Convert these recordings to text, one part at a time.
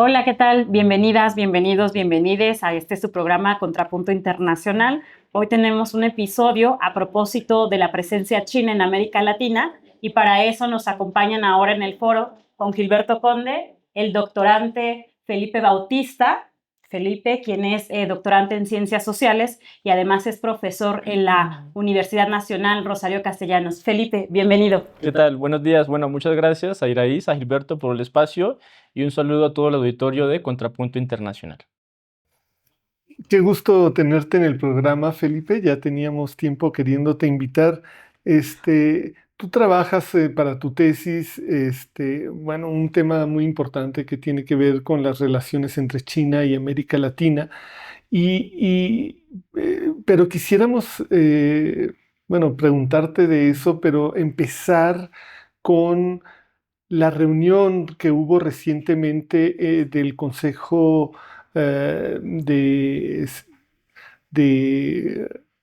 Hola, ¿qué tal? Bienvenidas, bienvenidos, bienvenides a su programa Contrapunto Internacional. Hoy tenemos un episodio a propósito de la presencia china en América Latina y para eso nos acompañan ahora en el foro con Gilberto Conde, el doctorante Felipe Bautista. Felipe, quien es doctorante en Ciencias Sociales y además es profesor en la Universidad Nacional Rosario Castellanos. Felipe, bienvenido. ¿Qué tal? Buenos días. Bueno, muchas gracias a Iraíz, a Gilberto por el espacio y un saludo a todo el auditorio de Contrapunto Internacional. Qué gusto tenerte en el programa, Felipe. Ya teníamos tiempo queriéndote invitar. Tú trabajas para tu tesis, bueno, un tema muy importante que tiene que ver con las relaciones entre China y América Latina. Pero quisiéramos, bueno, preguntarte de eso, pero empezar con la reunión que hubo recientemente del Consejo de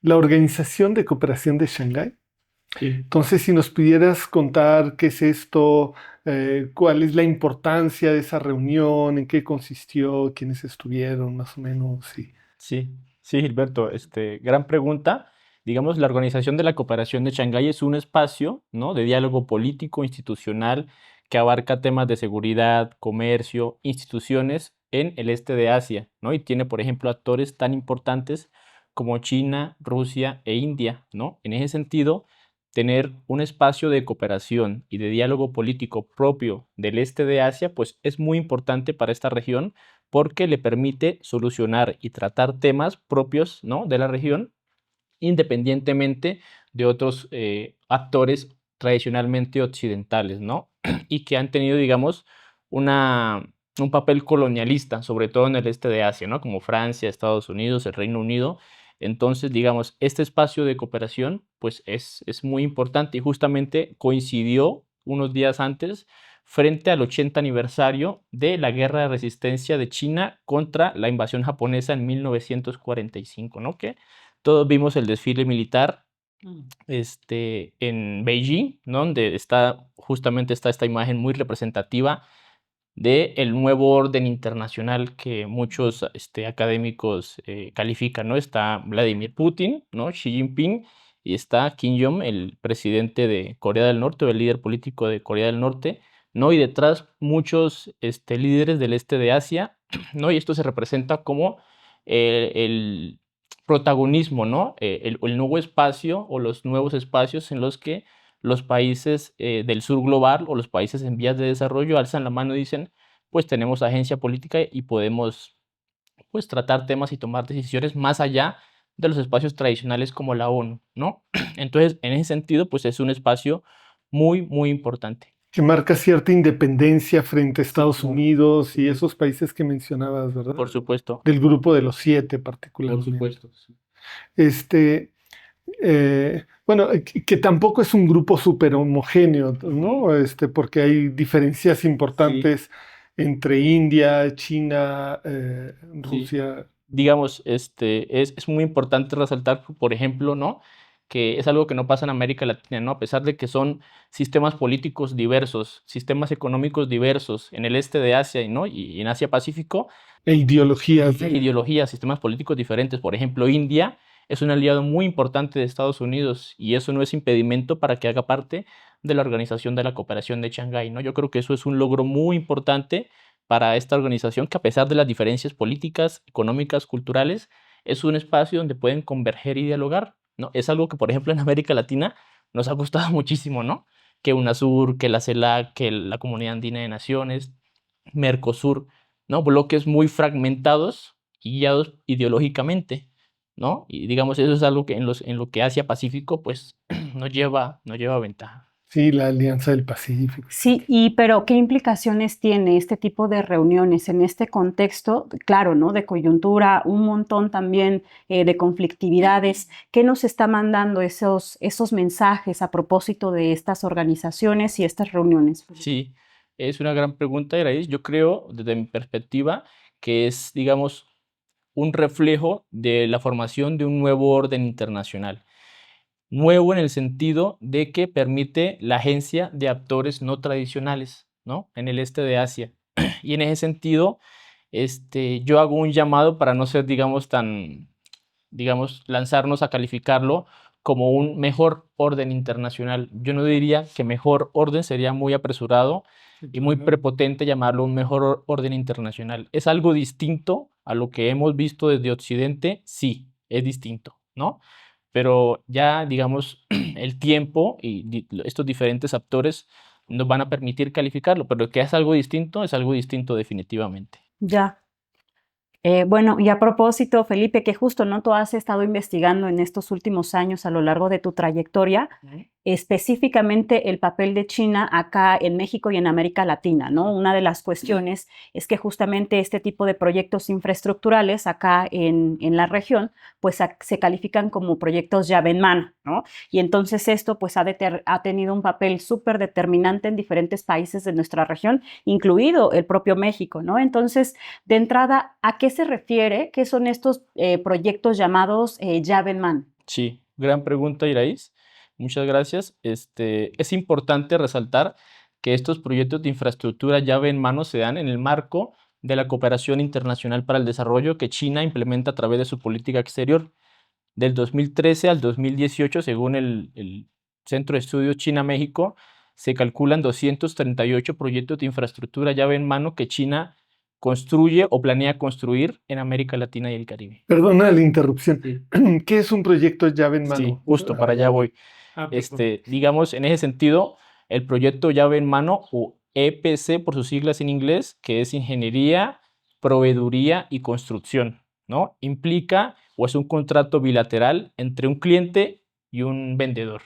la Organización de Cooperación de Shanghái. Sí. Entonces, si nos pudieras contar qué es esto, cuál es la importancia de esa reunión, en qué consistió, quiénes estuvieron, más o menos. Sí, Gilberto, gran pregunta. Digamos, la Organización de la Cooperación de Shanghái es un espacio, ¿no?, de diálogo político, institucional, que abarca temas de seguridad, comercio, instituciones en el este de Asia, ¿no? Y tiene, por ejemplo, actores tan importantes como China, Rusia e India, ¿no? En ese sentido, tener un espacio de cooperación y de diálogo político propio del este de Asia, pues es muy importante para esta región porque le permite solucionar y tratar temas propios, ¿no?, de la región, independientemente de otros actores tradicionalmente occidentales, ¿no? Y que han tenido, digamos, un papel colonialista, sobre todo en el este de Asia, ¿no?, como Francia, Estados Unidos, el Reino Unido. Entonces, digamos, este espacio de cooperación pues es muy importante y justamente coincidió unos días antes frente al 80 aniversario de la Guerra de Resistencia de China contra la invasión japonesa en 1945, ¿no? Que todos vimos el desfile militar en Beijing, ¿no?, donde justamente está esta imagen muy representativa del nuevo orden internacional que muchos académicos califican, ¿no? Está Vladimir Putin, ¿no?, Xi Jinping, y está Kim Jong, el presidente de Corea del Norte, o el líder político de Corea del Norte, ¿no? Y detrás muchos líderes del este de Asia, ¿no? Y esto se representa como el protagonismo, ¿no? El nuevo espacio o los nuevos espacios en los que los países del sur global o los países en vías de desarrollo alzan la mano y dicen, pues tenemos agencia política y podemos pues tratar temas y tomar decisiones más allá de los espacios tradicionales como la ONU, ¿no? Entonces, en ese sentido, pues es un espacio muy, muy importante. Que marca cierta independencia frente a Estados Unidos y esos países que mencionabas, ¿verdad? Por supuesto. Del grupo de los 7 Por particularmente. supuesto. Bueno, que tampoco es un grupo súper homogéneo, ¿no? Porque hay diferencias importantes entre India, China, Rusia. Digamos, es muy importante resaltar, por ejemplo, ¿no?, que es algo que no pasa en América Latina, ¿no? A pesar de que son sistemas políticos diversos, sistemas económicos diversos en el este de Asia, ¿no?, y en Asia Pacífico, E ideologías. ideologías, sistemas políticos diferentes. Por ejemplo, India es un aliado muy importante de Estados Unidos y eso no es impedimento para que haga parte de la Organización de la Cooperación de Shanghái, ¿no? Yo creo que eso es un logro muy importante para esta organización, que a pesar de las diferencias políticas, económicas, culturales, es un espacio donde pueden converger y dialogar, ¿no? Es algo que, por ejemplo, en América Latina nos ha costado muchísimo, ¿no? Que UNASUR, que la CELAC, que la Comunidad Andina de Naciones, Mercosur, ¿no? Bloques muy fragmentados y guiados ideológicamente, ¿no? Y digamos, eso es algo que en lo que Asia Pacífico pues nos lleva ventaja. Sí, la Alianza del Pacífico. Sí, pero ¿qué implicaciones tiene este tipo de reuniones en este contexto, claro, ¿no?, de coyuntura, un montón también de conflictividades? ¿Qué nos está mandando esos mensajes a propósito de estas organizaciones y estas reuniones? Sí, es una gran pregunta, Iraís. Yo creo, desde mi perspectiva, que es, digamos, un reflejo de la formación de un nuevo orden internacional. Nuevo en el sentido de que permite la agencia de actores no tradicionales, ¿no?, en el este de Asia. Y en ese sentido, yo hago un llamado para no ser, digamos, lanzarnos a calificarlo como un mejor orden internacional. Yo no diría que mejor orden, sería muy apresurado y muy prepotente llamarlo un mejor orden internacional. ¿Es algo distinto a lo que hemos visto desde Occidente? Sí, es distinto, ¿no? Pero ya, digamos, el tiempo y estos diferentes actores nos van a permitir calificarlo, pero que es algo distinto definitivamente. Ya. Bueno, y a propósito, Felipe, que justo, ¿no? Tú has estado investigando en estos últimos años a lo largo de tu trayectoria, específicamente el papel de China acá en México y en América Latina, ¿no? Una de las cuestiones es que justamente este tipo de proyectos infraestructurales acá en la región, pues se califican como proyectos llave en mano, ¿no? Y entonces esto pues ha tenido un papel súper determinante en diferentes países de nuestra región, incluido el propio México, ¿no? Entonces, de entrada, ¿a qué se refiere? ¿Qué son estos proyectos llamados llave en mano? Sí, gran pregunta, Iraíz. Muchas gracias. Es importante resaltar que estos proyectos de infraestructura llave en mano se dan en el marco de la cooperación internacional para el desarrollo que China implementa a través de su política exterior. Del 2013 al 2018, según el Centro de Estudios China-México, se calculan 238 proyectos de infraestructura llave en mano que China construye o planea construir en América Latina y el Caribe. Perdona la interrupción. Sí. ¿Qué es un proyecto llave en mano? Sí, justo para allá voy. Digamos, en ese sentido, el proyecto llave en mano, o EPC por sus siglas en inglés, que es Ingeniería, Proveeduría y Construcción, ¿no? Implica o es un contrato bilateral entre un cliente y un vendedor.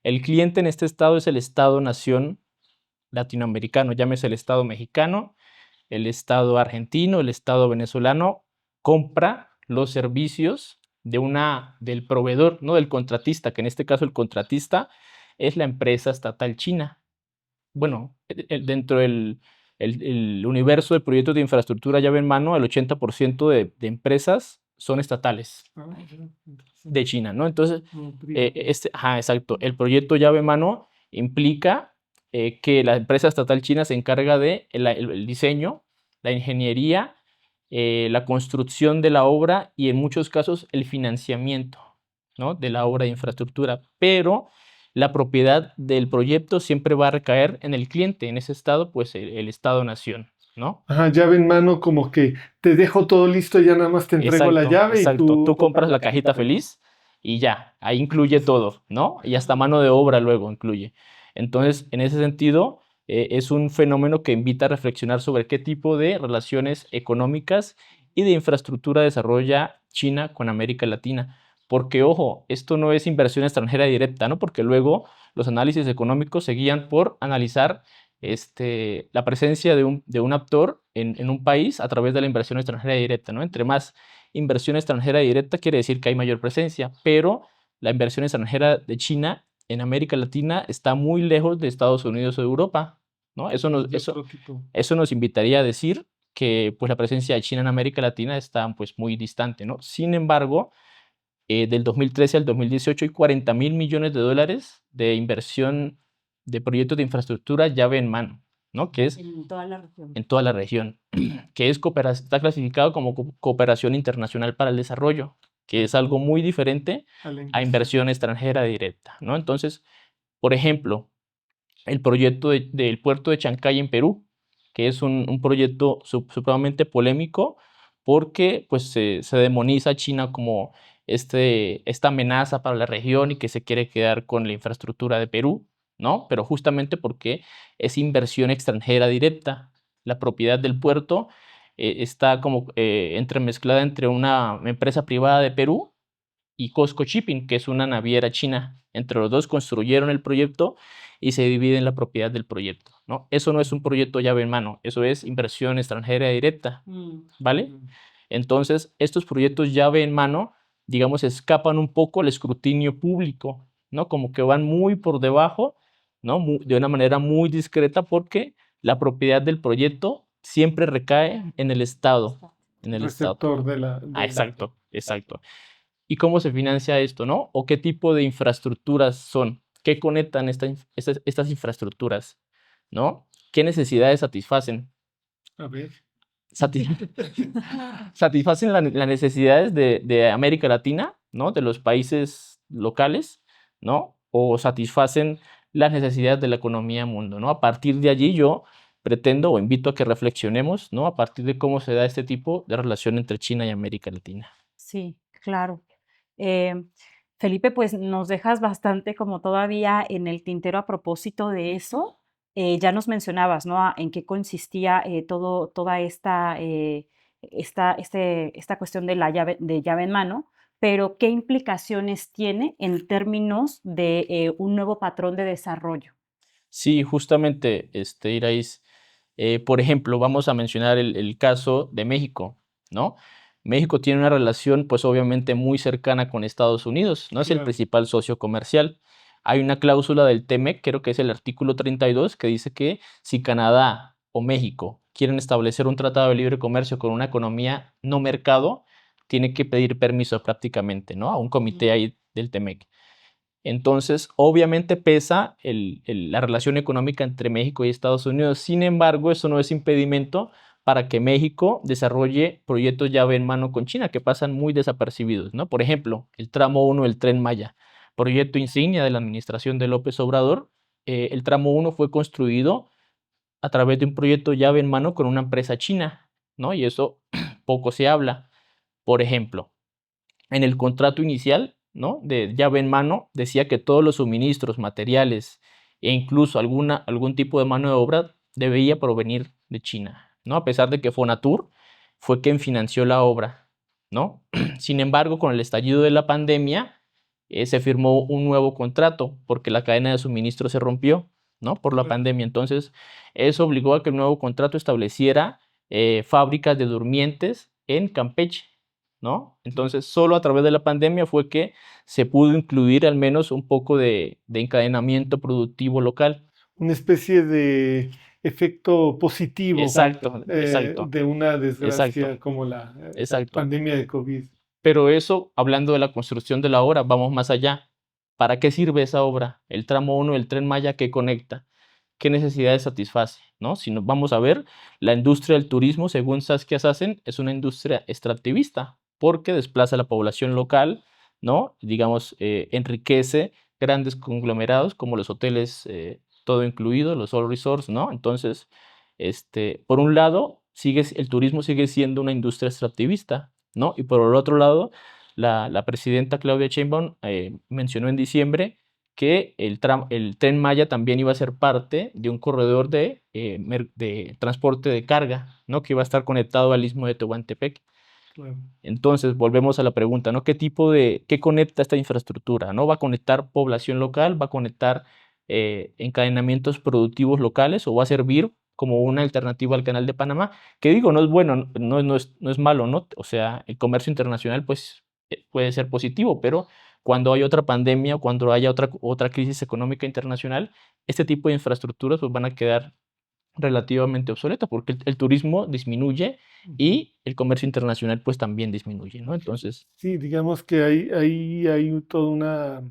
El cliente en este estado es el Estado-nación latinoamericano, llámese el Estado mexicano, el Estado argentino, el Estado venezolano, compra los servicios del proveedor, no del contratista, que en este caso el contratista es la empresa estatal china. Bueno, dentro del el universo de proyectos de infraestructura llave en mano, el 80% de empresas son estatales de China, ¿no? Entonces, exacto, el proyecto llave en mano implica que la empresa estatal china se encarga de el diseño, la ingeniería, la construcción de la obra y en muchos casos el financiamiento, ¿no? De la obra de infraestructura, pero la propiedad del proyecto siempre va a recaer en el cliente, en ese estado, pues el Estado-nación, ¿no? Ajá, llave en mano, como que te dejo todo listo, ya nada más te entrego la llave y tú compras la cajita feliz y ya, ahí incluye todo, ¿no? Y hasta mano de obra luego incluye. Entonces, en ese sentido, es un fenómeno que invita a reflexionar sobre qué tipo de relaciones económicas y de infraestructura desarrolla China con América Latina. Porque, ojo, esto no es inversión extranjera directa, ¿no? Porque luego los análisis económicos se guían por analizar la presencia de un actor en un país a través de la inversión extranjera directa, ¿no? Entre más inversión extranjera directa quiere decir que hay mayor presencia, pero la inversión extranjera de China en América Latina está muy lejos de Estados Unidos o de Europa, ¿no? Eso nos invitaría a decir que pues, la presencia de China en América Latina está pues, muy distante, ¿no? Sin embargo, del 2013 al 2018 hay 40.000 millones de dólares de inversión de proyectos de infraestructura llave en mano, ¿no? Que es en toda la región. En toda la región, que está clasificado como cooperación internacional para el desarrollo, que es algo muy diferente a inversión extranjera directa, ¿no? Entonces, por ejemplo, el proyecto del puerto de Chancay en Perú, que es un proyecto supremamente polémico porque pues, se demoniza a China como esta amenaza para la región y que se quiere quedar con la infraestructura de Perú, ¿no? Pero justamente porque es inversión extranjera directa. La propiedad del puerto está como entremezclada entre una empresa privada de Perú y COSCO Shipping, que es una naviera china. Entre los dos construyeron el proyecto y se dividen la propiedad del proyecto, ¿no? Eso no es un proyecto llave en mano, eso es inversión extranjera directa, ¿vale? Entonces, estos proyectos llave en mano, digamos, escapan un poco al escrutinio público, ¿no? Como que van muy por debajo, ¿no? De una manera muy discreta porque la propiedad del proyecto siempre recae en el Estado. En el receptor Estado. Exacto, exacto. ¿Y cómo se financia esto, no? ¿O qué tipo de infraestructuras son? ¿Qué conectan estas infraestructuras, no? ¿Qué necesidades satisfacen? A ver. Sati- satisfacen las necesidades de América Latina, ¿no? De los países locales, ¿no? O satisfacen las necesidades de la economía mundo, ¿no? A partir de allí yo pretendo o invito a que reflexionemos, ¿no? A partir de cómo se da este tipo de relación entre China y América Latina. Sí, claro. Eh, Felipe, pues nos dejas bastante como todavía en el tintero a propósito de eso. Ya nos mencionabas, ¿no? En qué consistía toda esta cuestión de llave en mano, pero ¿qué implicaciones tiene en términos de un nuevo patrón de desarrollo? Sí, justamente, Irais, por ejemplo, vamos a mencionar el caso de México, ¿no? México tiene una relación, pues obviamente muy cercana con Estados Unidos, ¿no? Es el Claro. principal socio comercial. Hay una cláusula del TEMEC, creo que es el artículo 32, que dice que si Canadá o México quieren establecer un tratado de libre comercio con una economía no mercado, tiene que pedir permiso prácticamente, ¿no? A un comité ahí del TEMEC. Entonces, obviamente pesa la relación económica entre México y Estados Unidos. Sin embargo, eso no es impedimento para que México desarrolle proyectos llave en mano con China que pasan muy desapercibidos, ¿no? Por ejemplo, el tramo 1 del Tren Maya, proyecto insignia de la administración de López Obrador. El tramo 1 fue construido a través de un proyecto llave en mano con una empresa china, ¿no? Y eso poco se habla. Por ejemplo, en el contrato inicial, ¿no? De llave en mano, decía que todos los suministros, materiales e incluso algún tipo de mano de obra debía provenir de China, ¿no? A pesar de que Fonatur fue quien financió la obra, ¿no? Sin embargo, con el estallido de la pandemia, se firmó un nuevo contrato porque la cadena de suministro se rompió, ¿no? Por la pandemia. Entonces, eso obligó a que el nuevo contrato estableciera fábricas de durmientes en Campeche, ¿no? Entonces, solo a través de la pandemia fue que se pudo incluir al menos un poco de encadenamiento productivo local. Una especie de efecto positivo Exacto, exacto, de una exacto, desgracia como la exacto. pandemia de COVID. Pero eso, hablando de la construcción de la obra, vamos más allá. ¿Para qué sirve esa obra? El tramo 1 del Tren Maya, ¿qué conecta? ¿Qué necesidades satisface? ¿No? Si nos vamos a ver, la industria del turismo, según Saskia Sassen, es una industria extractivista porque desplaza a la población local, ¿no? Digamos, enriquece grandes conglomerados como los hoteles, todo incluido, los all resorts, ¿no? Entonces, por un lado, el turismo sigue siendo una industria extractivista, ¿no? Y por el otro lado, la presidenta Claudia Sheinbaum mencionó en diciembre que el Tren Maya también iba a ser parte de un corredor de transporte de carga, ¿no? Que iba a estar conectado al istmo de Tehuantepec. Claro. Entonces, volvemos a la pregunta, ¿no? ¿Qué conecta esta infraestructura? ¿No? ¿Va a conectar población local? ¿Va a conectar encadenamientos productivos locales? ¿O va a servir como una alternativa al Canal de Panamá? Que digo, no es bueno, no es malo, ¿no? O sea, el comercio internacional, pues, puede ser positivo, pero cuando hay otra pandemia o cuando haya otra crisis económica internacional, este tipo de infraestructuras pues, van a quedar relativamente obsoleta porque el turismo disminuye y el comercio internacional pues también disminuye, ¿no? Entonces, Sí, digamos que hay toda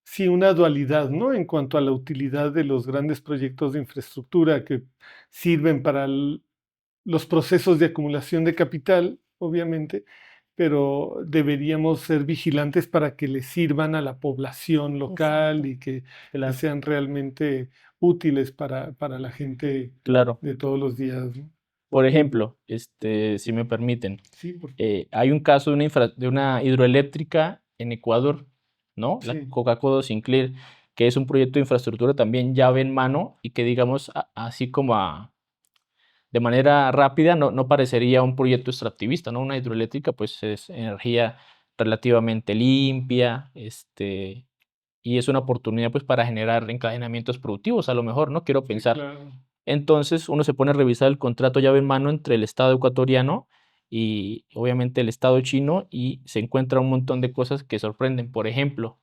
sí, una dualidad, ¿no? En cuanto a la utilidad de los grandes proyectos de infraestructura que sirven para los procesos de acumulación de capital, obviamente, pero deberíamos ser vigilantes para que le sirvan a la población local Exacto. y que claro, sean realmente útiles para la gente claro. de todos los días, ¿no? Por ejemplo, si me permiten, Sí, porque hay un caso de una hidroeléctrica en Ecuador, ¿no? La sí, Coca-Cola Sinclair, que es un proyecto de infraestructura también llave en mano y que digamos así como de manera rápida no parecería un proyecto extractivista, ¿no? Una hidroeléctrica pues es energía relativamente limpia, y es una oportunidad pues para generar encadenamientos productivos, a lo mejor, ¿no? Quiero sí, pensar. claro. Entonces uno se pone a revisar el contrato llave en mano entre el Estado ecuatoriano y obviamente el Estado chino y se encuentra un montón de cosas que sorprenden. Por ejemplo,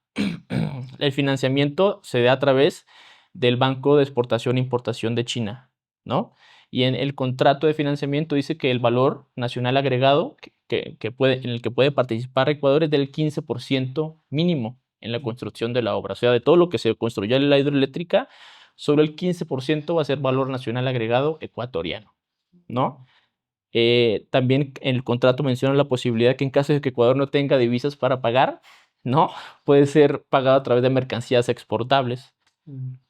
el financiamiento se da a través del Banco de Exportación e Importación de China, ¿no? Y en el contrato de financiamiento dice que el valor nacional agregado en el que puede participar Ecuador es del 15% mínimo en la construcción de la obra. O sea, de todo lo que se construyó en la hidroeléctrica, solo el 15% va a ser valor nacional agregado ecuatoriano, ¿no? También en el contrato menciona la posibilidad que en caso de que Ecuador no tenga divisas para pagar, ¿no? Puede ser pagado a través de mercancías exportables,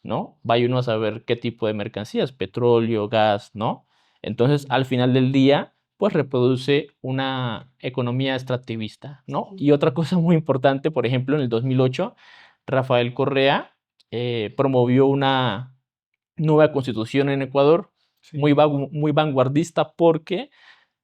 ¿no? Vaya uno a saber qué tipo de mercancías, petróleo, gas, ¿no? Entonces, al final del día, pues reproduce una economía extractivista, ¿no? Y otra cosa muy importante, por ejemplo, en el 2008, Rafael Correa promovió una nueva constitución en Ecuador, Sí, muy vanguardista porque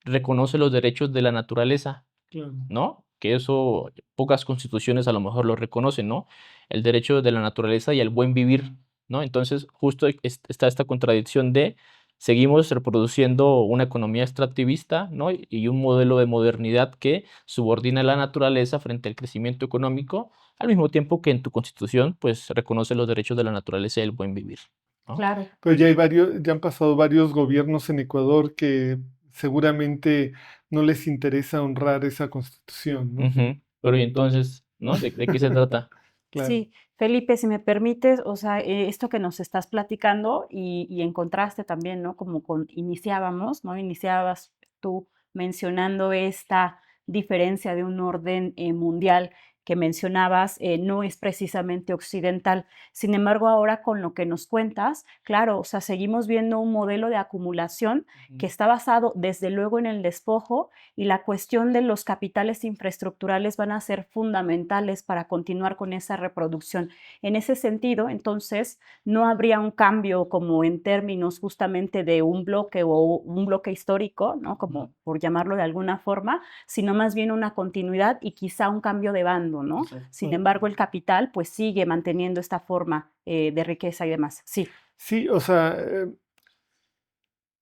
reconoce los derechos de la naturaleza, claro. ¿no? Que eso pocas constituciones a lo mejor lo reconocen, ¿no? El derecho de la naturaleza y el buen vivir, ¿no? Entonces, justo está esta contradicción de seguimos reproduciendo una economía extractivista, ¿no? Y un modelo de modernidad que subordina la naturaleza frente al crecimiento económico, al mismo tiempo que en tu constitución, pues, reconoce los derechos de la naturaleza y el buen vivir, ¿no? Claro. Pero ya han pasado varios gobiernos en Ecuador que seguramente no les interesa honrar esa constitución, ¿no? Ujú. Pero y entonces, ¿no? ¿De qué se trata? Claro. Sí, Felipe, si me permites, o sea, esto que nos estás platicando y en contraste también, ¿no? Como iniciábamos, ¿no? Iniciabas tú mencionando esta diferencia de un orden mundial que mencionabas, no es precisamente occidental. Sin embargo, ahora con lo que nos cuentas, claro, o sea, seguimos viendo un modelo de acumulación que está basado desde luego en el despojo, y la cuestión de los capitales infraestructurales van a ser fundamentales para continuar con esa reproducción. En ese sentido, entonces, no habría un cambio como en términos justamente de un bloque o un bloque histórico, ¿no? Como por llamarlo de alguna forma, sino más bien una continuidad y quizá un cambio de bando, ¿no? Sin embargo, el capital pues sigue manteniendo esta forma de riqueza y demás. Sí. Sí, o sea,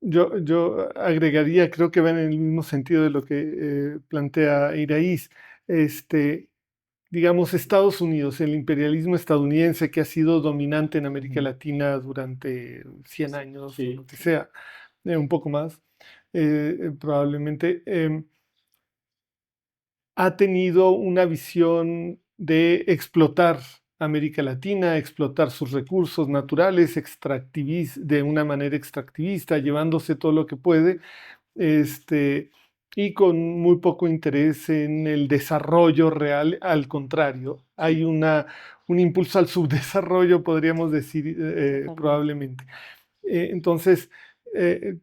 yo agregaría, creo que va en el mismo sentido de lo que plantea Iraíz. Digamos, Estados Unidos, el imperialismo estadounidense que ha sido dominante en América Latina durante 100 años, Sí. lo que sea, un poco más, probablemente, ha tenido una visión de explotar América Latina, explotar sus recursos naturales, de una manera extractivista, llevándose todo lo que puede, y con muy poco interés en el desarrollo real. Al contrario, hay un impulso al subdesarrollo, podríamos decir, probablemente. Entonces, eh,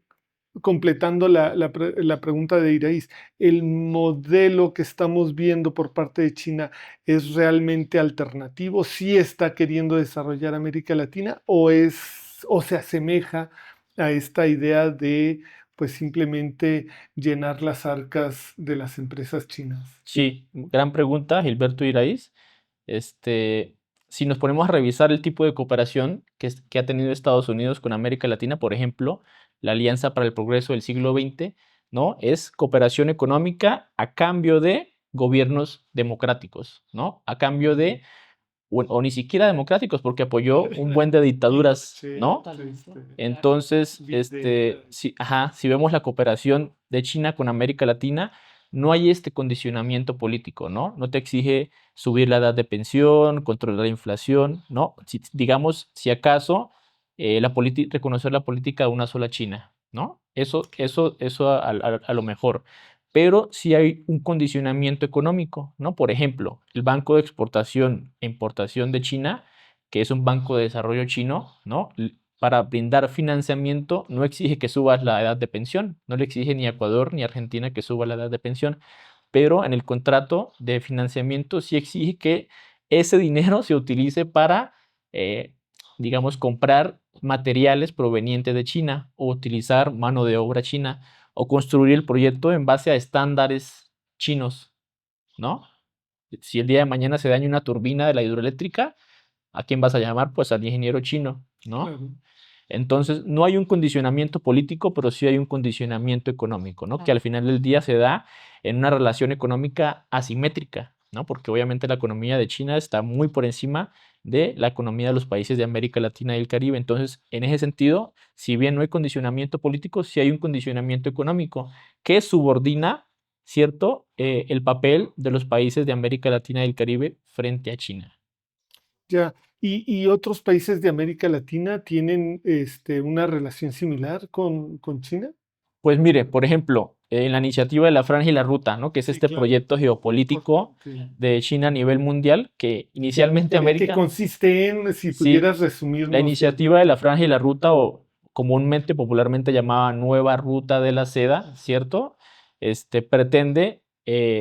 completando la pregunta de Iraíz, ¿el modelo que estamos viendo por parte de China es realmente alternativo? ¿Sí está queriendo desarrollar América Latina o se asemeja a esta idea de pues simplemente llenar las arcas de las empresas chinas? Sí, gran pregunta, Gilberto Iraíz. Si nos ponemos a revisar el tipo de cooperación que ha tenido Estados Unidos con América Latina, por ejemplo, la Alianza para el Progreso del siglo XX, ¿no? Es cooperación económica a cambio de gobiernos democráticos, ¿no? A cambio de, o ni siquiera democráticos, porque apoyó un buen de dictaduras, ¿no? Entonces, si vemos la cooperación de China con América Latina, no hay este condicionamiento político, ¿no? No te exige subir la edad de pensión, controlar la inflación, ¿no? Digamos, si acaso, reconocer la política de una sola China, ¿no? Eso a lo mejor. Pero sí hay un condicionamiento económico, ¿no? Por ejemplo, el Banco de Exportación e Importación de China, que es un banco de desarrollo chino, ¿no? Para brindar financiamiento no exige que subas la edad de pensión, no le exige ni a Ecuador ni a Argentina que suba la edad de pensión, pero en el contrato de financiamiento sí exige que ese dinero se utilice para, digamos, comprar materiales provenientes de China o utilizar mano de obra china o construir el proyecto en base a estándares chinos, ¿no? Si el día de mañana se daña una turbina de la hidroeléctrica, ¿a quién vas a llamar? Pues al ingeniero chino, ¿no? Claro. Entonces, no hay un condicionamiento político, pero sí hay un condicionamiento económico, ¿no? Que al final del día se da en una relación económica asimétrica, ¿no? Porque obviamente la economía de China está muy por encima de la economía de los países de América Latina y el Caribe. Entonces, en ese sentido, si bien no hay condicionamiento político, sí hay un condicionamiento económico que subordina, ¿cierto?, el papel de los países de América Latina y el Caribe frente a China. Ya, ¿Y otros países de América Latina tienen una relación similar con China? Pues mire, por ejemplo, en la iniciativa de la Franja y la Ruta, ¿no? Que es Sí, este claro. proyecto geopolítico Sí. de China a nivel mundial, que inicialmente ¿Qué América, consiste en, si sí, pudieras la resumirnos? iniciativa de la Franja y la Ruta, o comúnmente, popularmente llamada Nueva Ruta de la Seda, ¿cierto? Pretende,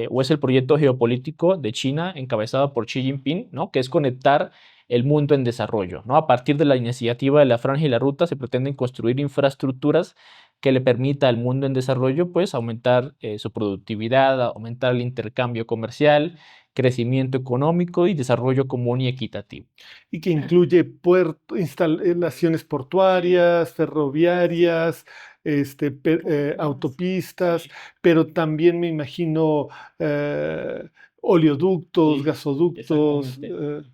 o es el proyecto geopolítico de China encabezado por Xi Jinping, ¿no? Que es conectar el mundo en desarrollo, ¿no? A partir de la iniciativa de la Franja y la Ruta se pretenden construir infraestructuras que le permita al mundo en desarrollo, pues, aumentar su productividad, aumentar el intercambio comercial, crecimiento económico y desarrollo común y equitativo. Y que incluye instalaciones portuarias, ferroviarias, autopistas, pero también me imagino oleoductos, Sí, gasoductos. exactamente.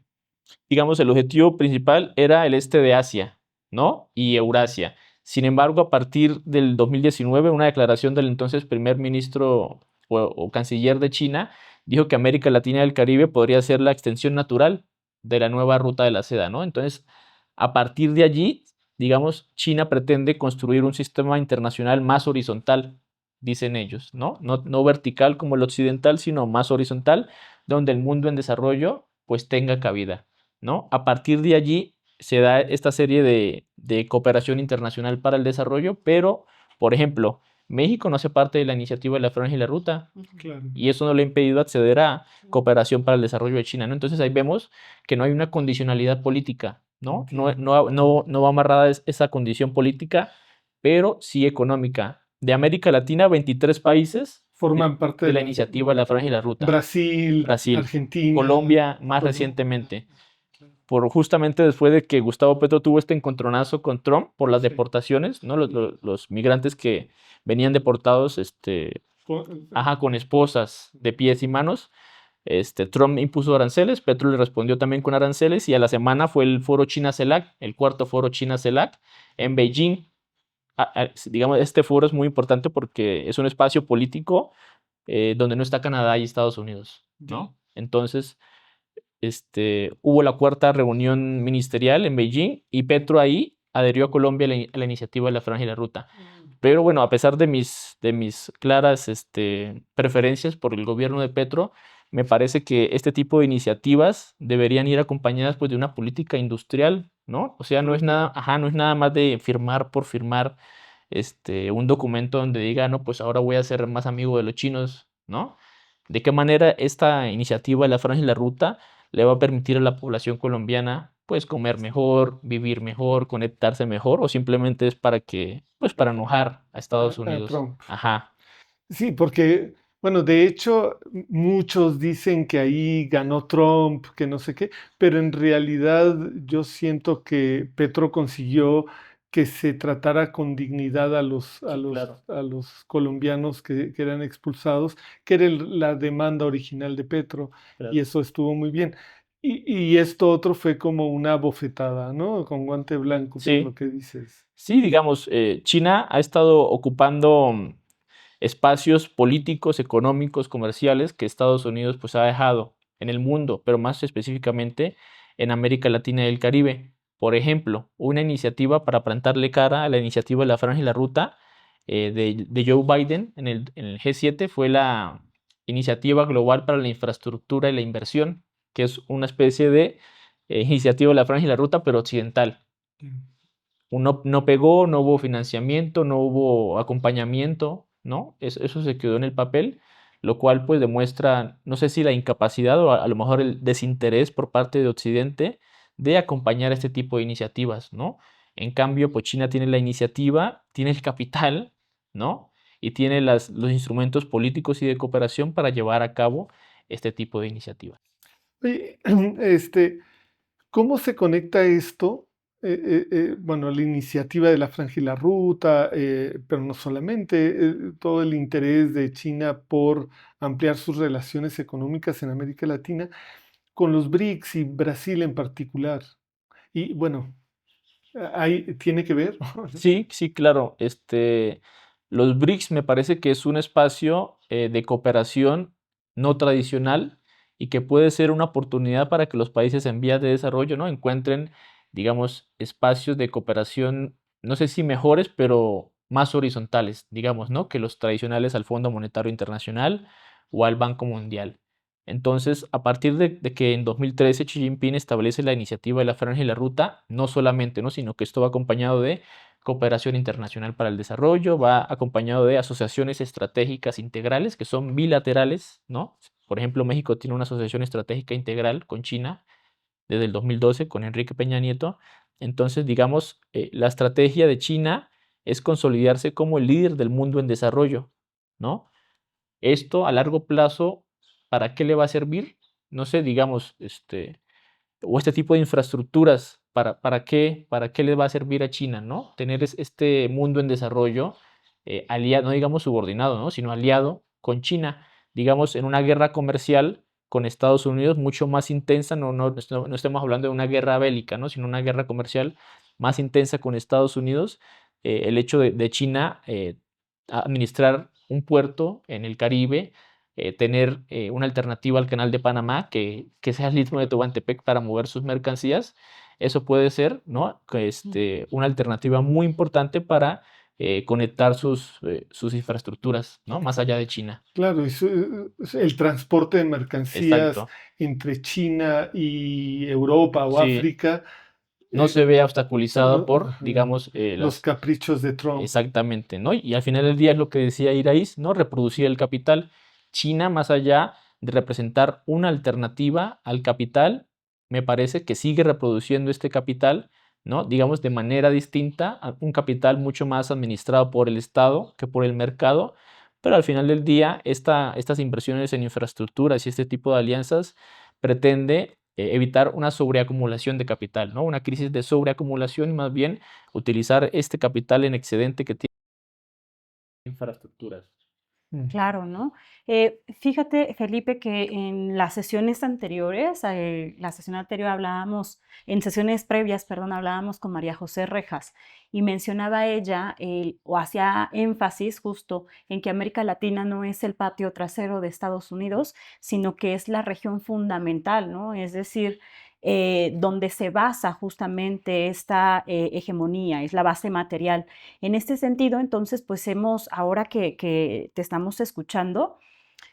Digamos, el objetivo principal era el este de Asia, ¿no? Y Eurasia. Sin embargo, a partir del 2019, una declaración del entonces primer ministro o canciller de China dijo que América Latina y el Caribe podría ser la extensión natural de la nueva ruta de la seda, ¿no? Entonces, a partir de allí, digamos, China pretende construir un sistema internacional más horizontal, dicen ellos, ¿no? No vertical como el occidental, sino más horizontal, donde el mundo en desarrollo pues tenga cabida, ¿no? A partir de allí se da esta serie de cooperación internacional para el desarrollo, pero, por ejemplo, México no hace parte de la iniciativa de la Franja y la Ruta, Claro. y eso no le ha impedido acceder a cooperación para el desarrollo de China, ¿no? Entonces ahí vemos que no hay una condicionalidad política, ¿no? No va amarrada esa condición política, pero sí económica. De América Latina, 23 países Forman parte de de la la iniciativa de la Franja y la Ruta. Brasil, Brasil, Argentina, Colombia más Colombia. recientemente, justamente después de que Gustavo Petro tuvo este encontronazo con Trump por las deportaciones, ¿no? Los migrantes que venían deportados, con esposas de pies y manos. Trump impuso aranceles, Petro le respondió también con aranceles, y a la semana fue el foro China-CELAC, el cuarto foro China-CELAC en Beijing. Digamos, este foro es muy importante porque es un espacio político donde no está Canadá y Estados Unidos, ¿no? Entonces, hubo la cuarta reunión ministerial en Beijing y Petro ahí adherió a Colombia a la iniciativa de la Franja y la Ruta. Pero bueno, a pesar de mis claras preferencias por el gobierno de Petro, me parece que este tipo de iniciativas deberían ir acompañadas, pues, de una política industrial, ¿no? O sea, no es nada más de firmar por firmar un documento donde diga, no, pues ahora voy a ser más amigo de los chinos, ¿no? ¿De qué manera esta iniciativa de la Franja y la Ruta le va a permitir a la población colombiana, pues, comer mejor, vivir mejor, conectarse mejor, o simplemente es pues, para enojar a Estados Unidos? Trump. Ajá. Sí, porque, bueno, de hecho, muchos dicen que ahí ganó Trump, que no sé qué, pero en realidad yo siento que Petro consiguió que se tratara con dignidad Sí, claro. a los colombianos que eran expulsados, que era la demanda original de Petro, y Claro. eso estuvo muy bien. Y esto otro fue como una bofetada, ¿no? Con guante blanco, por lo Sí, que dices. sí, digamos, China ha estado ocupando espacios políticos, económicos, comerciales que Estados Unidos, pues, ha dejado en el mundo, pero más específicamente en América Latina y el Caribe. Por ejemplo, una iniciativa para plantarle cara a la iniciativa de la Franja y la Ruta de Joe Biden en el G7 fue la Iniciativa Global para la Infraestructura y la Inversión, que es una especie de iniciativa de la Franja y la Ruta, pero occidental. No pegó, no hubo financiamiento, no hubo acompañamiento, ¿no? Eso se quedó en el papel, lo cual, pues, demuestra, no sé si la incapacidad o a lo mejor el desinterés por parte de Occidente de acompañar este tipo de iniciativas, ¿no? En cambio, pues, China tiene la iniciativa, tiene el capital, ¿no? Y tiene los instrumentos políticos y de cooperación para llevar a cabo este tipo de iniciativas. Oye, ¿cómo se conecta esto? Bueno, la iniciativa de la Franja y la Ruta, pero no solamente, todo el interés de China por ampliar sus relaciones económicas en América Latina con los BRICS y Brasil en particular. Y bueno, ahí tiene que ver. Sí, sí, claro. Los BRICS me parece que es un espacio de cooperación no tradicional y que puede ser una oportunidad para que los países en vías de desarrollo, ¿no?, encuentren, digamos, espacios de cooperación, no sé si mejores, pero más horizontales, digamos, ¿no?, que los tradicionales al Fondo Monetario Internacional o al Banco Mundial. Entonces, a partir de que en 2013 Xi Jinping establece la iniciativa de la Franja y la Ruta, no solamente, ¿no?, sino que esto va acompañado de cooperación internacional para el desarrollo, va acompañado de asociaciones estratégicas integrales que son bilaterales, ¿no? Por ejemplo, México tiene una asociación estratégica integral con China desde el 2012 con Enrique Peña Nieto. Entonces, digamos, la estrategia de China es consolidarse como el líder del mundo en desarrollo, ¿no? Esto a largo plazo, ¿para qué le va a servir? No sé, digamos, o este tipo de infraestructuras, ¿para qué le va a servir a China, ¿no? Tener este mundo en desarrollo aliado, no digamos subordinado, ¿no?, sino aliado con China, digamos, en una guerra comercial con Estados Unidos mucho más intensa, no estamos hablando de una guerra bélica, ¿no?, sino una guerra comercial más intensa con Estados Unidos, el hecho de China administrar un puerto en el Caribe, tener una alternativa al canal de Panamá que sea el istmo de Tehuantepec para mover sus mercancías, eso puede ser, ¿no?, una alternativa muy importante para conectar sus infraestructuras, ¿no?, más allá de China. Claro, el transporte de mercancías Exacto. entre China y Europa o Sí, África, no eh, se ve obstaculizado por, ajá, digamos, los caprichos de Trump. exactamente, ¿no? Y al final del día es lo que decía Iraíz, ¿no?, reproducir el capital. China, más allá de representar una alternativa al capital, me parece que sigue reproduciendo este capital, ¿no?, digamos, de manera distinta, un capital mucho más administrado por el Estado que por el mercado, pero al final del día estas inversiones en infraestructuras y este tipo de alianzas pretende evitar una sobreacumulación de capital, ¿no?, una crisis de sobreacumulación y más bien utilizar este capital en excedente que tiene infraestructuras. Mm. Claro, ¿no? Fíjate, Felipe, que en las sesiones anteriores, la sesión anterior hablábamos, en sesiones previas, perdón, hablábamos con María José Rejas y mencionaba ella o hacía énfasis justo en que América Latina no es el patio trasero de Estados Unidos, sino que es la región fundamental, ¿no? Es decir, donde se basa justamente esta hegemonía, es la base material. En este sentido, entonces, pues ahora que te estamos escuchando,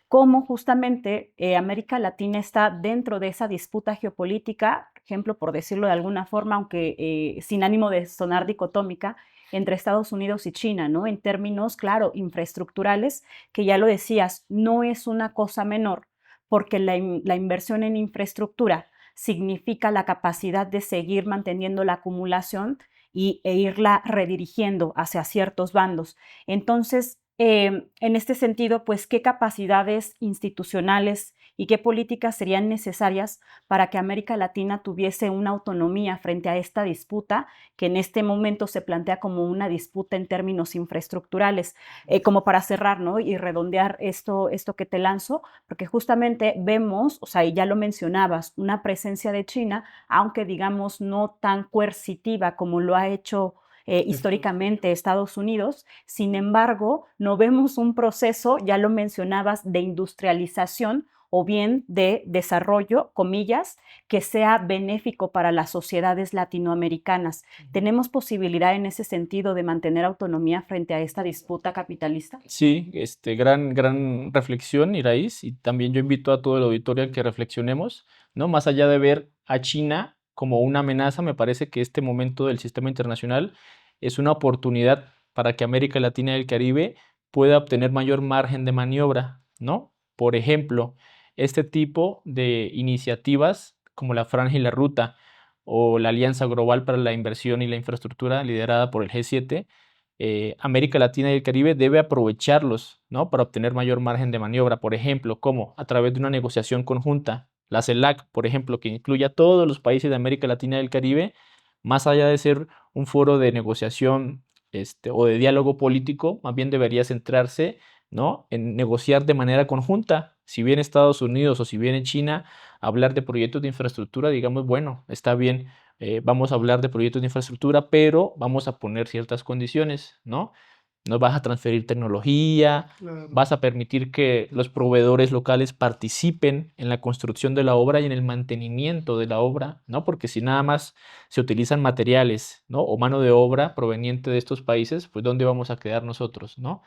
cómo justamente América Latina está dentro de esa disputa geopolítica, por ejemplo, por decirlo de alguna forma, aunque sin ánimo de sonar dicotómica, entre Estados Unidos y China, ¿no? En términos, claro, infraestructurales, que ya lo decías, no es una cosa menor, porque la inversión en infraestructura significa la capacidad de seguir manteniendo la acumulación e irla redirigiendo hacia ciertos bandos. Entonces, en este sentido, pues, ¿qué capacidades institucionales y qué políticas serían necesarias para que América Latina tuviese una autonomía frente a esta disputa, que en este momento se plantea como una disputa en términos infraestructurales? Como para cerrar, ¿no?, y redondear esto que te lanzo, porque justamente vemos, o sea, y ya lo mencionabas, una presencia de China, aunque digamos no tan coercitiva como lo ha hecho históricamente Estados Unidos. Sin embargo, no vemos un proceso, ya lo mencionabas, de industrialización o bien de desarrollo, comillas, que sea benéfico para las sociedades latinoamericanas. ¿Tenemos posibilidad en ese sentido de mantener autonomía frente a esta disputa capitalista? Sí, gran reflexión, Iraíz, y también yo invito a todo el auditorio a que reflexionemos, ¿no? Más allá de ver a China como una amenaza, me parece que este momento del sistema internacional es una oportunidad para que América Latina y el Caribe pueda obtener mayor margen de maniobra, ¿no? Por ejemplo, este tipo de iniciativas como la Franja y la Ruta o la Alianza Global para la Inversión y la Infraestructura liderada por el G7, América Latina y el Caribe debe aprovecharlos, ¿no?, para obtener mayor margen de maniobra. Por ejemplo, ¿cómo? A través de una negociación conjunta. La CELAC, por ejemplo, que incluya a todos los países de América Latina y el Caribe, más allá de ser un foro de negociación o de diálogo político, más bien debería centrarse, ¿no?, en negociar de manera conjunta. Si viene Estados Unidos o si viene China a hablar de proyectos de infraestructura, digamos, bueno, está bien, vamos a hablar de proyectos de infraestructura, pero vamos a poner ciertas condiciones, ¿no? nos vas a transferir tecnología, Claro. vas a permitir que los proveedores locales participen en la construcción de la obra y en el mantenimiento de la obra, ¿no? Porque si nada más se utilizan materiales, ¿no? O mano de obra proveniente de estos países, pues ¿dónde vamos a quedar nosotros, ¿no?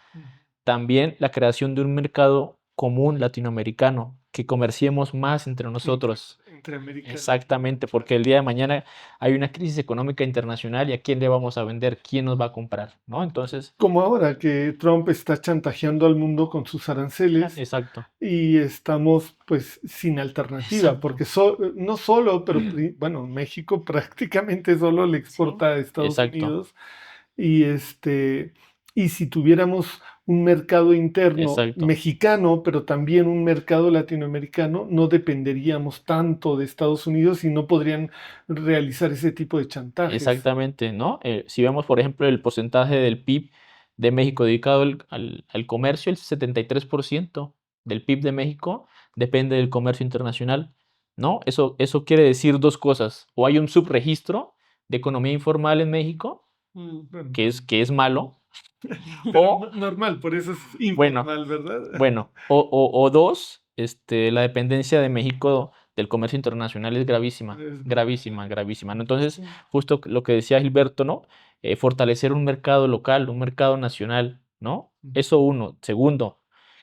También la creación de un mercado común latinoamericano, que comerciemos más entre nosotros. Entre América Exactamente, porque el día de mañana hay una crisis económica internacional y a quién le vamos a vender, quién nos va a comprar, ¿no? Entonces, Como ahora que Trump está chantajeando al mundo con sus aranceles exacto, y estamos pues sin alternativa, exacto, porque no solo, pero bueno, México prácticamente solo le sí, exporta a Estados exacto, Unidos y y si tuviéramos un mercado interno exacto, mexicano, pero también un mercado latinoamericano, no dependeríamos tanto de Estados Unidos y no podrían realizar ese tipo de chantajes. exactamente, ¿no? Si vemos, por ejemplo, el porcentaje del PIB de México dedicado al comercio, el 73% del PIB de México depende del comercio internacional, ¿no? Eso quiere decir dos cosas, o hay un subregistro de economía informal en México, Bueno, que es malo, pero o, normal, por eso es bueno, informal, ¿verdad? bueno, o dos, la dependencia de México del comercio internacional es gravísima, Es- gravísima, gravísima, ¿no? Entonces, Sí. justo lo que decía Gilberto, ¿no? Fortalecer un mercado local, un mercado nacional, ¿no? Eso uno. Segundo,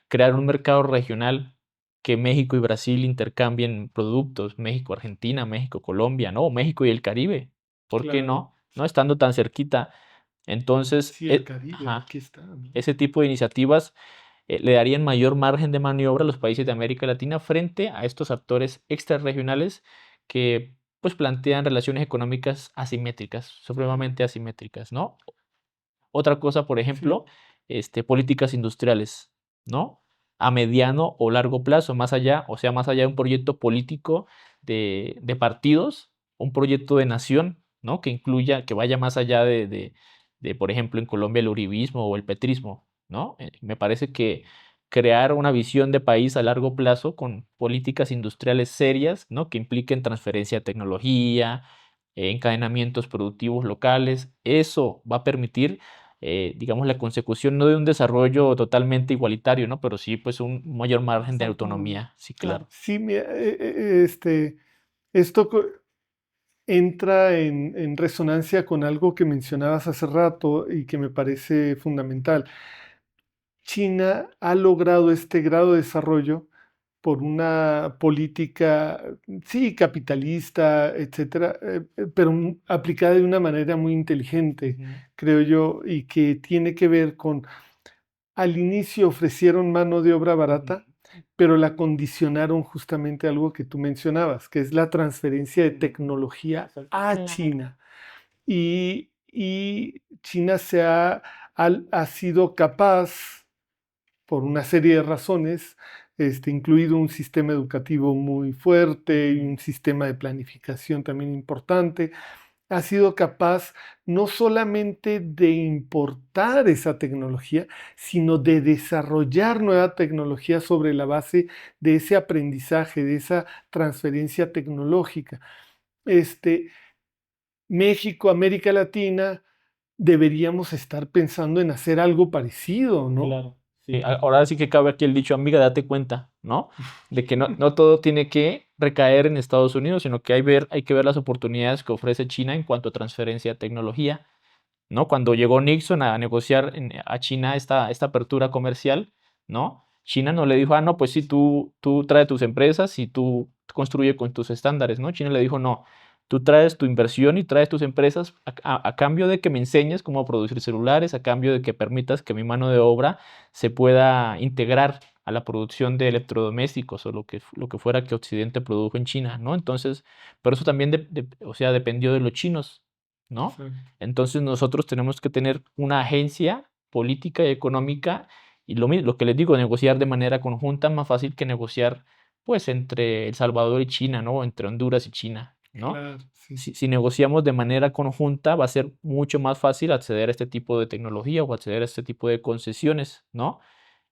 crear un mercado regional que México y Brasil intercambien productos, México, Argentina, México, Colombia, ¿no? México y el Caribe, ¿por qué Claro. no? ¿No? Estando tan cerquita. Entonces, Sí, el Caribe, ajá, aquí está, ¿no? ese tipo de iniciativas le darían mayor margen de maniobra a los países de América Latina frente a estos actores extrarregionales que pues plantean relaciones económicas asimétricas, supremamente asimétricas, ¿no? Otra cosa, por Sí, ejemplo, políticas industriales, ¿no? A mediano o largo plazo, más allá, o sea, más allá de un proyecto político de partidos, un proyecto de nación, ¿no? Que incluya, que vaya más allá de, por ejemplo, en Colombia el uribismo o el petrismo, ¿no? Me parece que crear una visión de país a largo plazo con políticas industriales serias, ¿no? Que impliquen transferencia de tecnología, encadenamientos productivos locales, eso va a permitir digamos, la consecución no de un desarrollo totalmente igualitario, ¿no? Pero sí, pues, un mayor margen de Exacto. autonomía. Sí, claro. sí, mira, esto entra en resonancia con algo que mencionabas hace rato y que me parece fundamental. China ha logrado este grado de desarrollo por una política, sí, capitalista, etcétera, pero aplicada de una manera muy inteligente, creo yo, y que tiene que ver con, al inicio ofrecieron mano de obra barata, pero la condicionaron justamente a algo que tú mencionabas, que es la transferencia de tecnología a Claro. China. Y China ha sido capaz, por una serie de razones, incluido un sistema educativo muy fuerte y un sistema de planificación también importante, ha sido capaz no solamente de importar esa tecnología, sino de desarrollar nueva tecnología sobre la base de ese aprendizaje, de esa transferencia tecnológica. México, América Latina, deberíamos estar pensando en hacer algo parecido, ¿no? Claro. Sí, ahora sí que cabe aquí el dicho, amiga, date cuenta, ¿no? De que no todo tiene que recaer en Estados Unidos, sino que hay que ver las oportunidades que ofrece China en cuanto a transferencia de tecnología, ¿no? Cuando llegó Nixon a negociar a China esta apertura comercial, ¿no? China no le dijo, no, pues sí, tú trae tus empresas y tú construye con tus estándares, ¿no? China le dijo, no, tú traes tu inversión y traes tus empresas a cambio de que me enseñes cómo producir celulares, a cambio de que permitas que mi mano de obra se pueda integrar a la producción de electrodomésticos o lo que fuera que Occidente produjo en China, ¿no? Entonces, pero eso también, o sea, dependió de los chinos, ¿no? Sí. Entonces nosotros tenemos que tener una agencia política y económica y lo que les digo, negociar de manera conjunta es más fácil que negociar pues entre El Salvador y China, ¿no? Entre Honduras y China, ¿no? Claro, sí. Si negociamos de manera conjunta va a ser mucho más fácil acceder a este tipo de tecnología o acceder a este tipo de concesiones, ¿no?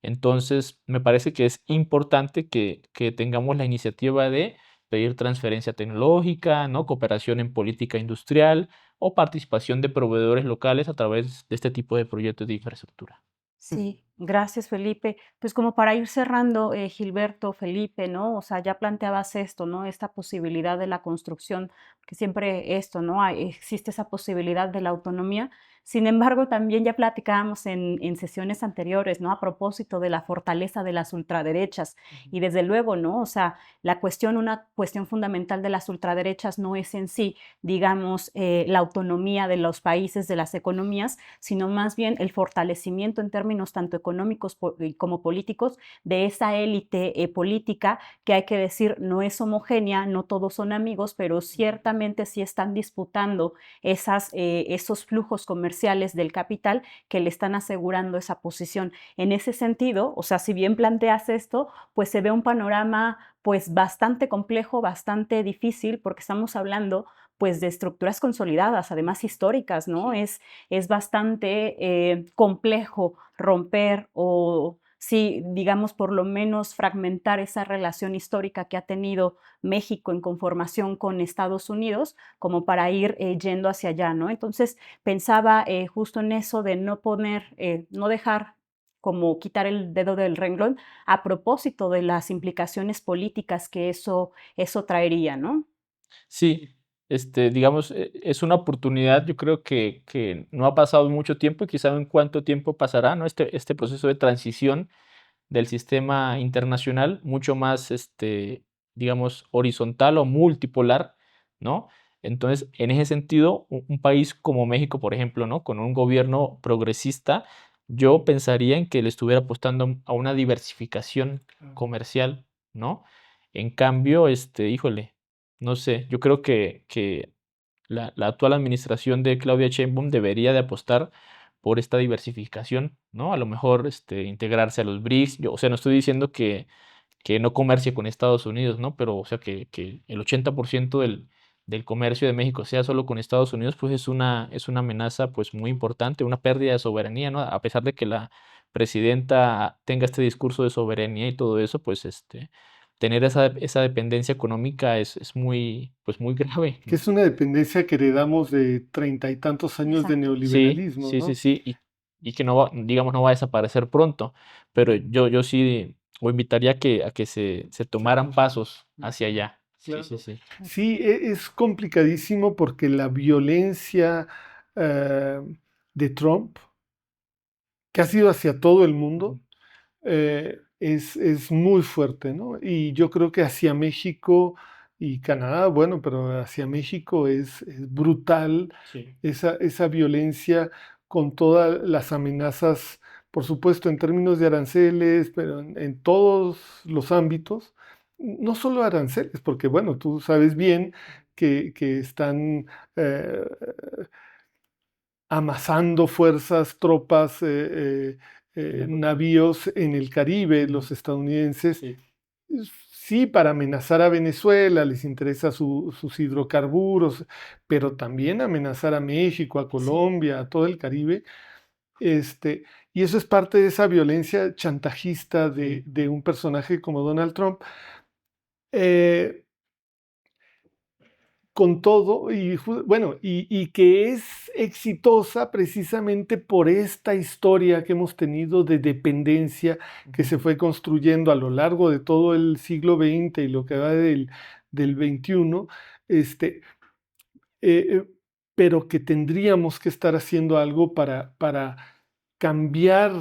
Entonces, me parece que es importante que tengamos la iniciativa de pedir transferencia tecnológica, ¿no? Cooperación en política industrial, o participación de proveedores locales a través de este tipo de proyectos de infraestructura. Sí, gracias, Felipe. Pues como para ir cerrando, Gilberto, Felipe, ¿no? O sea, ya planteabas esto, ¿no? Esta posibilidad de la construcción, que siempre esto, ¿no? Existe esa posibilidad de la autonomía. Sin embargo, también ya platicábamos en sesiones anteriores, ¿no? A propósito de la fortaleza de las ultraderechas. Y desde luego, ¿no? O sea, una cuestión fundamental de las ultraderechas no es en sí, digamos, la autonomía de los países, de las economías, sino más bien el fortalecimiento en términos tanto económicos como políticos de esa élite política que hay que decir no es homogénea, no todos son amigos, pero ciertamente sí están disputando esos flujos comerciales del capital que le están asegurando esa posición. En ese sentido, o sea, si bien planteas esto, pues se ve un panorama pues bastante complejo, bastante difícil, porque estamos hablando pues de estructuras consolidadas, además históricas, ¿no? Es bastante complejo romper o, sí, digamos, por lo menos fragmentar esa relación histórica que ha tenido México en conformación con Estados Unidos, como para ir yendo hacia allá, ¿no? Entonces, pensaba justo en eso de no dejar como quitar el dedo del renglón a propósito de las implicaciones políticas que eso traería, ¿no? Sí, digamos, es una oportunidad, yo creo que no ha pasado mucho tiempo y quizá en cuánto tiempo pasará, ¿no? Este proceso de transición del sistema internacional, mucho más, digamos, horizontal o multipolar, ¿no? Entonces, en ese sentido, un país como México, por ejemplo, ¿no? Con un gobierno progresista, yo pensaría en que le estuviera apostando a una diversificación comercial, ¿no? En cambio, híjole, no sé, yo creo que la actual administración de Claudia Sheinbaum debería de apostar por esta diversificación, ¿no? A lo mejor integrarse a los BRICS. Yo, o sea, no estoy diciendo que no comercie con Estados Unidos, ¿no? Pero, o sea, que el 80% del comercio de México sea solo con Estados Unidos, pues es una amenaza pues muy importante, una pérdida de soberanía, ¿no? A pesar de que la presidenta tenga este discurso de soberanía y todo eso, pues tener esa dependencia económica es muy, pues muy grave, Que ¿no? es una dependencia que heredamos de 30 y tantos años de Exacto. Sí, neoliberalismo, sí, sí, ¿no? sí, y que no va, digamos, no va a desaparecer pronto, pero yo sí o invitaría a que se tomaran pasos hacia allá. Sí, sí, Claro. sí. Sí, es complicadísimo porque la violencia eh, de Trump, que ha sido hacia todo el Ujú. mundo, es muy fuerte, ¿no? Y yo creo que hacia México y Canadá, bueno, pero hacia México es brutal Sí. esa violencia con todas las amenazas, por supuesto, en términos de aranceles, pero en todos los ámbitos. No solo aranceles, porque bueno, tú sabes bien que están eh, amasando fuerzas, tropas, navíos en el Caribe, Ujú. los estadounidenses. Sí. Sí, para amenazar a Venezuela, les interesa sus hidrocarburos, pero también amenazar a México, a Sí. Colombia, a todo el Caribe. Este, y eso es parte de esa violencia chantajista Sí. de un personaje como Donald Trump. Eh, con todo, y bueno, y que es exitosa precisamente por esta historia que hemos tenido de dependencia que se Ujú. fue construyendo a lo largo de todo el siglo XX y lo que va del XXI, este, eh, eh, pero que tendríamos que estar haciendo algo para cambiar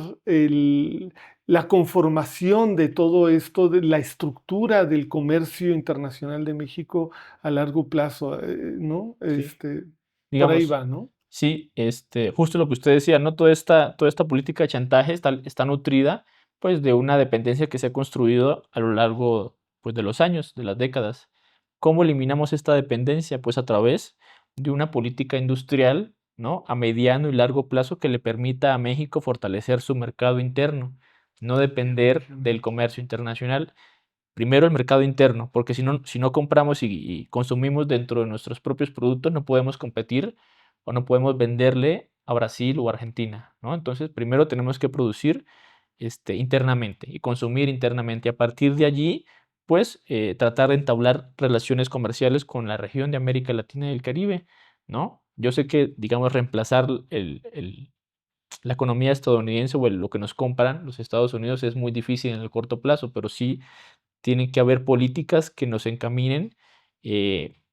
la conformación de todo esto, de la estructura del comercio internacional de México a largo plazo, ¿no? Sí. Por ahí Digamos, va, ¿no? sí, justo lo que usted decía, ¿no? Toda esta política de chantaje está nutrida, pues, de una dependencia que se ha construido a lo largo, pues, de los años, de las décadas. ¿Cómo eliminamos esta dependencia? Pues a través de una política industrial, ¿no? A mediano y largo plazo que le permita a México fortalecer su mercado interno, no depender del comercio internacional. Primero el mercado interno, porque si no compramos y consumimos dentro de nuestros propios productos, no podemos competir o no podemos venderle a Brasil o Argentina, ¿no? Entonces, primero tenemos que producir internamente y consumir internamente. A partir de allí, pues, tratar de entablar relaciones comerciales con la región de América Latina y el Caribe, ¿no? Yo sé que, digamos, reemplazar la economía estadounidense o lo que nos compran los Estados Unidos es muy difícil en el corto plazo, pero sí tienen que haber políticas que nos encaminen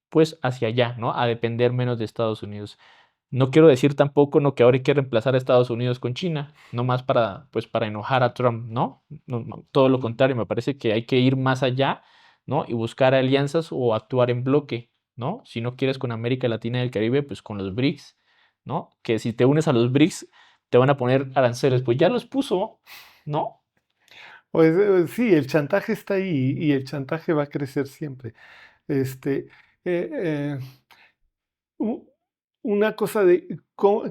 pues hacia allá, ¿no? A depender menos de Estados Unidos. No quiero decir tampoco que ahora hay que reemplazar a Estados Unidos con China, no más pues para enojar a Trump, ¿no? No, todo lo contrario, me parece que hay que ir más allá, ¿no? Y buscar alianzas o actuar en bloque, ¿no? Si no quieres con América Latina y el Caribe, pues con los BRICS, ¿no? Que si te unes a los BRICS, te van a poner aranceles, pues ya los puso, ¿no? Pues sí, el chantaje está ahí y el chantaje va a crecer siempre. Este, eh, eh, u- una cosa de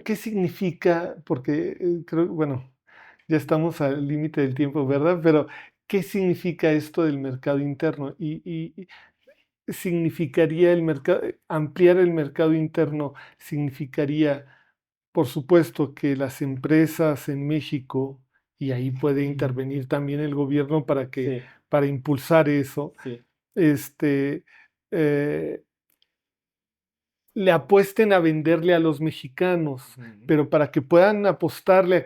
qué significa, porque creo, bueno, ya estamos al límite del tiempo, ¿verdad? Pero ¿qué significa esto del mercado interno? Y significaría el mercado, ampliar el mercado interno significaría, por supuesto, que las empresas en México, y ahí puede intervenir también el gobierno Sí, para impulsar eso, sí. este, eh, le apuesten a venderle a los mexicanos, pero para que puedan apostarle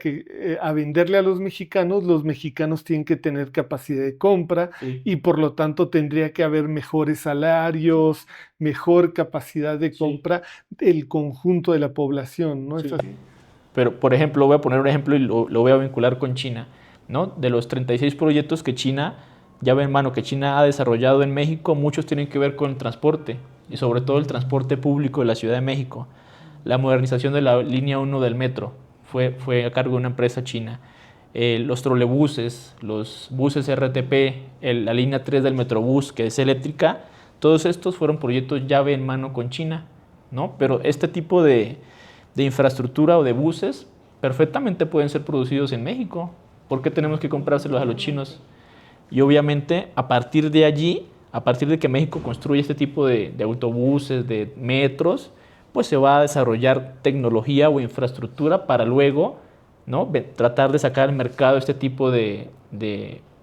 a venderle a los mexicanos tienen que tener capacidad de compra Sí, y por lo tanto tendría que haber mejores salarios, mejor capacidad de sí, compra del conjunto de la población, ¿no? Es sí. así. Pero, por ejemplo, voy a poner un ejemplo y lo voy a vincular con China, ¿no? De los 36 proyectos que China, ya ven, mano, que China ha desarrollado en México, muchos tienen que ver con transporte, y sobre todo el transporte público de la Ciudad de México. La modernización de la línea 1 del metro fue a cargo de una empresa china. Los trolebuses, los buses RTP, la línea 3 del Metrobús, que es eléctrica, todos estos fueron proyectos llave en mano con China, ¿no? Pero este tipo de infraestructura o de buses perfectamente pueden ser producidos en México. ¿Por qué tenemos que comprárselos a los chinos? Y obviamente a partir de allí, a partir de que México construye este tipo de autobuses, de metros, pues se va a desarrollar tecnología o infraestructura para luego, ¿no? Tratar de sacar al mercado este tipo de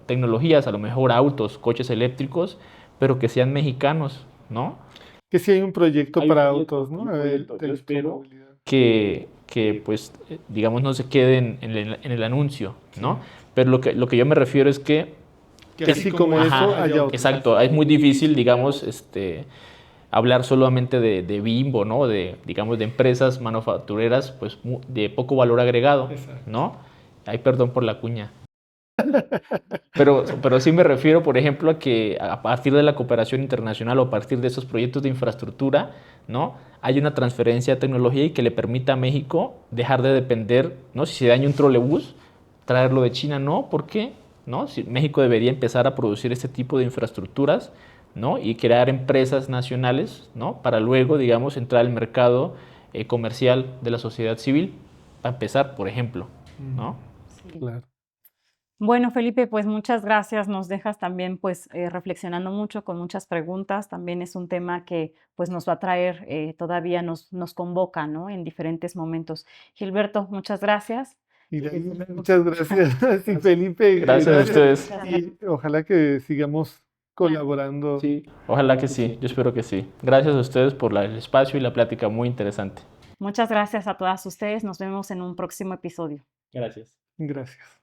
tecnologías, a lo mejor autos, coches eléctricos, pero que sean mexicanos, ¿no? Que sí hay un proyecto Hay un para proyecto, autos, hay ¿no? un proyecto. De Yo espero electromovilidad. que pues, digamos, no se queden en el anuncio, ¿no? Sí. Pero lo que yo me refiero es que, Que así como ajá, eso haya otros. exacto, es muy difícil, digamos, hablar solamente de Bimbo, ¿no? Digamos, de empresas manufactureras, pues, de poco valor agregado, Exacto. ¿no? Ay, perdón por la cuña. Pero sí me refiero, por ejemplo, a que a partir de la cooperación internacional o a partir de esos proyectos de infraestructura, ¿no? Hay una transferencia de tecnología y que le permita a México dejar de depender, ¿no? Si se daña un trolebús, traerlo de China, no, ¿por qué? ¿No? Si México debería empezar a producir este tipo de infraestructuras, ¿no? Y crear empresas nacionales, ¿no? Para luego, digamos, entrar al mercado comercial de la sociedad civil, para empezar, por ejemplo, ¿no? Sí. Claro. Bueno, Felipe, pues muchas gracias. Nos dejas también pues reflexionando mucho con muchas preguntas. También es un tema que pues nos va a traer, todavía nos convoca, ¿no? En diferentes momentos. Gilberto, muchas gracias. Y de ahí, muchas gracias. Y Felipe, Gracias a ustedes. y ojalá que sigamos colaborando. Sí, ojalá que sí, yo espero que sí. Gracias a ustedes por el espacio y la plática muy interesante. Muchas gracias a todas ustedes. Nos vemos en un próximo episodio. Gracias. Gracias.